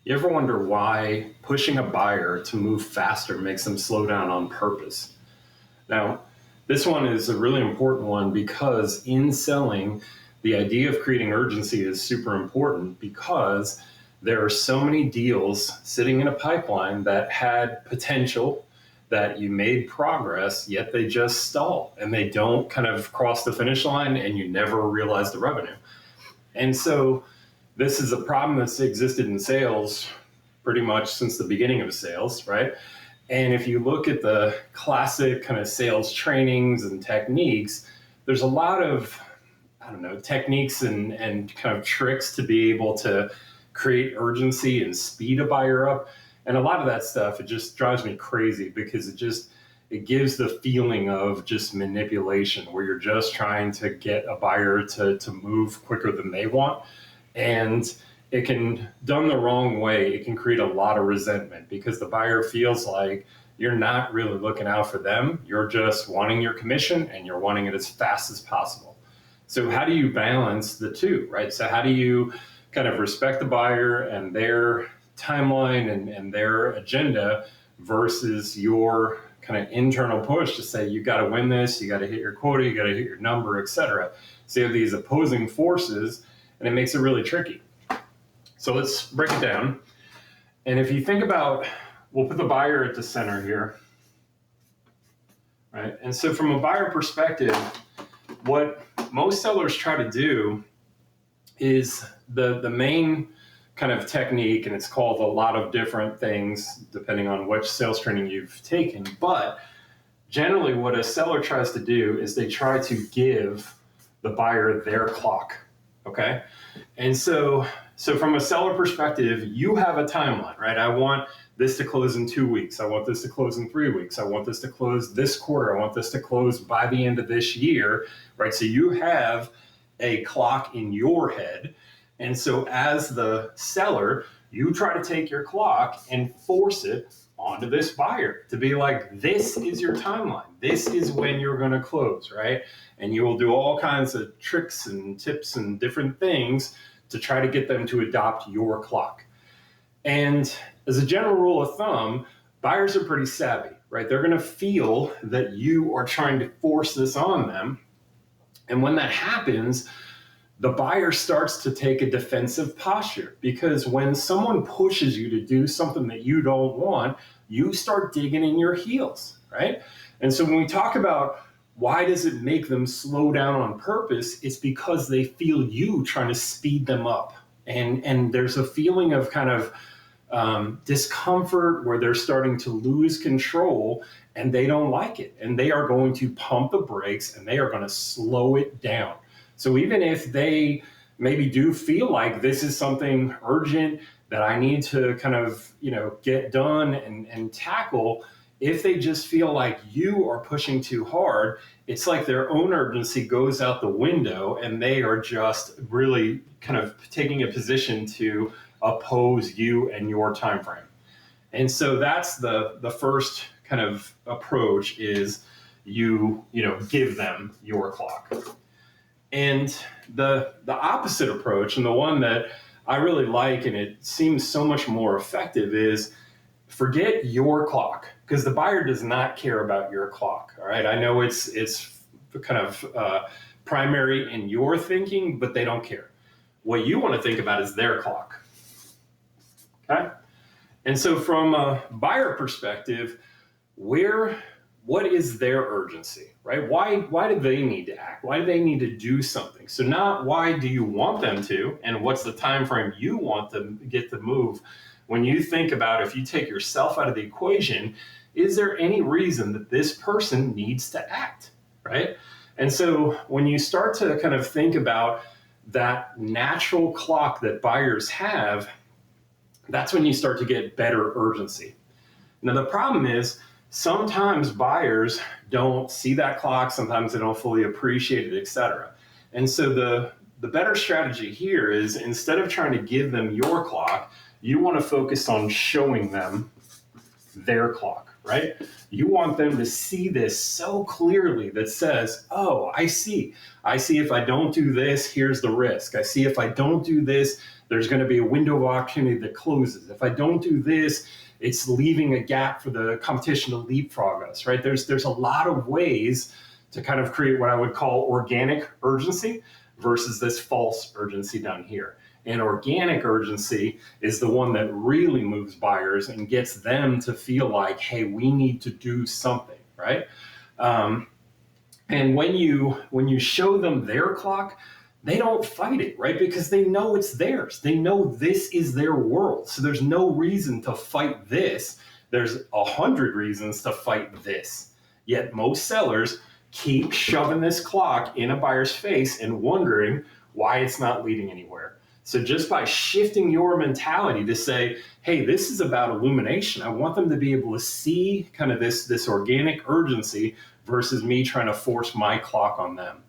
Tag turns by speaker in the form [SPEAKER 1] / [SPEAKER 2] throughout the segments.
[SPEAKER 1] You ever wonder why pushing a buyer to move faster makes them slow down on purpose? Now, this one is a really important one because in selling, the idea of creating urgency is super important because there are so many deals sitting in a pipeline that had potential, that you made progress, yet they just stall and they don't kind of cross the finish line and you never realize the revenue. And so this is a problem that's existed in sales pretty much since the beginning of sales, right? And if you look at the classic kind of sales trainings and techniques, there's a lot of, techniques and kind of tricks to be able to create urgency and speed a buyer up. And a lot of that stuff, it just drives me crazy because it gives the feeling of just manipulation where you're just trying to get a buyer to move quicker than they want. And it can, done the wrong way, it can create a lot of resentment because the buyer feels like you're not really looking out for them. You're just wanting your commission and you're wanting it as fast as possible. So how do you balance the two, right? So how do you kind of respect the buyer and their timeline and their agenda versus your kind of internal push to say, you got to win this, you got to hit your quota, you got to hit your number, etc. So you have these opposing forces and it makes it really tricky. So let's break it down. And if you think about, we'll put the buyer at the center here, right? And so from a buyer perspective, what most sellers try to do is the main kind of technique, and it's called a lot of different things depending on which sales training you've taken, but generally what a seller tries to do is they try to give the buyer their clock, okay? And so from a seller perspective, you have a timeline, right? I want this to close in 2 weeks. I want this to close in 3 weeks. I want this to close this quarter. I want this to close by the end of this year, right? So you have a clock in your head. And so as the seller, you try to take your clock and force it onto this buyer to be like, this is your timeline. This is when you're going to close, right? And you will do all kinds of tricks and tips and different things to try to get them to adopt your clock. And as a general rule of thumb, buyers are pretty savvy, right? They're going to feel that you are trying to force this on them. And when that happens, the buyer starts to take a defensive posture because when someone pushes you to do something that you don't want, you start digging in your heels, right? And so when we talk about why does it make them slow down on purpose, it's because they feel you trying to speed them up. And there's a feeling of kind of discomfort where they're starting to lose control and they don't like it. And they are going to pump the brakes and they are going to slow it down. So even if they maybe do feel like this is something urgent that I need to kind of, get done and tackle, if they just feel like you are pushing too hard, it's like their own urgency goes out the window and they are just really kind of taking a position to oppose you and your time frame. And so that's the first kind of approach is you give them your clock. And the opposite approach, and the one that I really like and it seems so much more effective, is forget your clock, because the buyer does not care about your clock. All right, I know it's kind of primary in your thinking, but they don't care. What you want to think about is their clock. Okay, and so from a buyer perspective, what is their urgency, right? Why do they need to act? Why do they need to do something? So not why do you want them to, and what's the time frame you want them to get to move. When you think about, if you take yourself out of the equation, is there any reason that this person needs to act, right? And so when you start to kind of think about that natural clock that buyers have, that's when you start to get better urgency. Now the problem is, sometimes buyers don't see that clock, sometimes they don't fully appreciate it, etc. And so the better strategy here is, instead of trying to give them your clock, you want to focus on showing them their clock, right? You want them to see this so clearly that says, oh, I see if I don't do this, here's the risk. I see if I don't do this, there's going to be a window of opportunity that closes. If I don't do this, it's leaving a gap for the competition to leapfrog us, right? There's a lot of ways to kind of create what I would call organic urgency versus this false urgency down here. And organic urgency is the one that really moves buyers and gets them to feel like, hey, we need to do something, right? And when you show them their clock, they don't fight it, right? Because they know it's theirs. They know this is their world. So there's no reason to fight this. There's 100 reasons to fight this. Yet most sellers keep shoving this clock in a buyer's face and wondering why it's not leading anywhere. So just by shifting your mentality to say, hey, this is about illumination. I want them to be able to see kind of this organic urgency versus me trying to force my clock on them.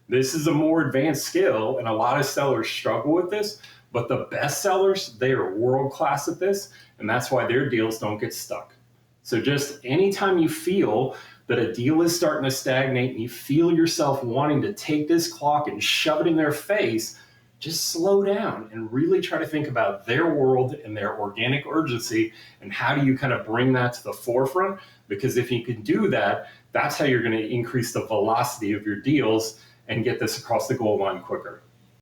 [SPEAKER 1] This is a more advanced skill, and a lot of sellers struggle with this, but the best sellers, they are world-class at this, and that's why their deals don't get stuck. So just anytime you feel that a deal is starting to stagnate and you feel yourself wanting to take this clock and shove it in their face, just slow down and really try to think about their world and their organic urgency and how do you kind of bring that to the forefront? Because if you can do that, that's how you're going to increase the velocity of your deals and get this across the goal line quicker.